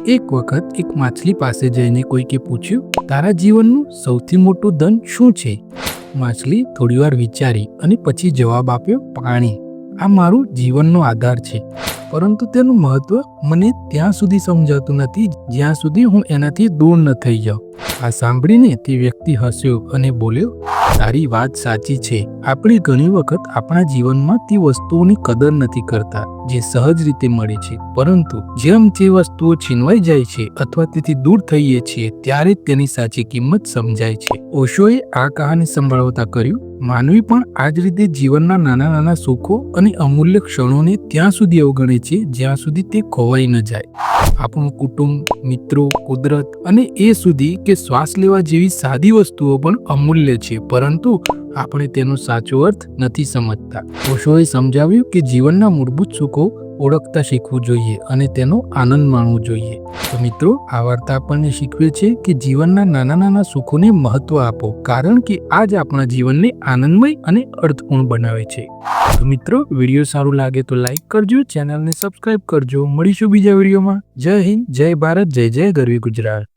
એક વખત એક માછલી પાસે જઈને કોઈકે પૂછ્યું, તારા જીવનનું સૌથી મોટું ધન શું છે? માછલી થોડીવાર વિચારી અને પછી જવાબ આપ્યો, પાણી. આ મારું જીવનનો આધાર છે, પરંતુ તેનું મહત્વ મને ત્યાં સુધી સમજાતું નથી જ્યાં સુધી હું એનાથી દૂર ન થઈ જાઉં. આ સાંભળીને તે વ્યક્તિ હસ્યો અને બોલ્યો, તારી વાત સાચી છે. આપણે ઘણી વખત આપણા જીવનમાં તે વસ્તુઓની કદર નથી કરતા જે સહજ રીતે મળે છે, પરંતુ જેમ જે વસ્તુઓ છીનવાઈ જાય છે અથવા તેથી દૂર થઈએ છીએ ત્યારે તેની સાચી કિંમત સમજાય છે. ઓશોએ આ કહાની સંભળાવતા કર્યું, માનવી પણ આ જ રીતે જીવનના નાના નાના સુખો અને અમૂલ્ય ક્ષણોને ત્યાં સુધી અવગણે છે જ્યાં સુધી તે ખોવાઈ ન જાય. આપણું કુટુંબ, મિત્રો, કુદરત અને એ સુધી કે શ્વાસ લેવા જેવી સાદી વસ્તુઓ પણ અમૂલ્ય છે, પરંતુ આપણે તેનો સાચો અર્થ નથી સમજતા. ઓશોએ સમજાવ્યું કે જીવનના મૂળભૂત સુખો ઓળખતા શીખવું જોઈએ અને તેનો આનંદ માણવો જોઈએ. તો મિત્રો, આ વાર્તા આપણને શીખવે છે કે જીવનના નાના નાના સુખોને મહત્વ આપો, કારણ કે આ જ આપણા જીવનને આનંદમય અને અર્થપૂર્ણ બનાવે છે. તો મિત્રો, વિડીયો સારું લાગે તો લાઈક કરજો, ચેનલને સબસ્ક્રાઇબ કરજો. મળીશું બીજા વિડીયોમાં. જય હિન્દ, જય ભારત, જય જય ગરવી ગુજરાત.